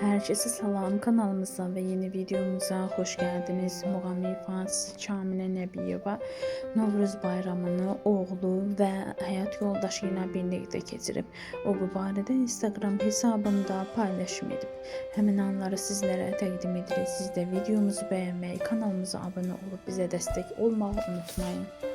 Herkese salam, kanalımıza ve yeni videomuza hoş geldiniz. Muğami Fars Kamile Nəbiyeva Novruz bayramını oğlu ve hayat yoldaşıyla birlikte keçirib. O bu barədə Instagram hesabında paylaşım edib. Həmin anları sizlere təqdim edirik. Siz de videomuzu beğenmeyi, kanalımıza abone olup bize destek olmayı unutmayın.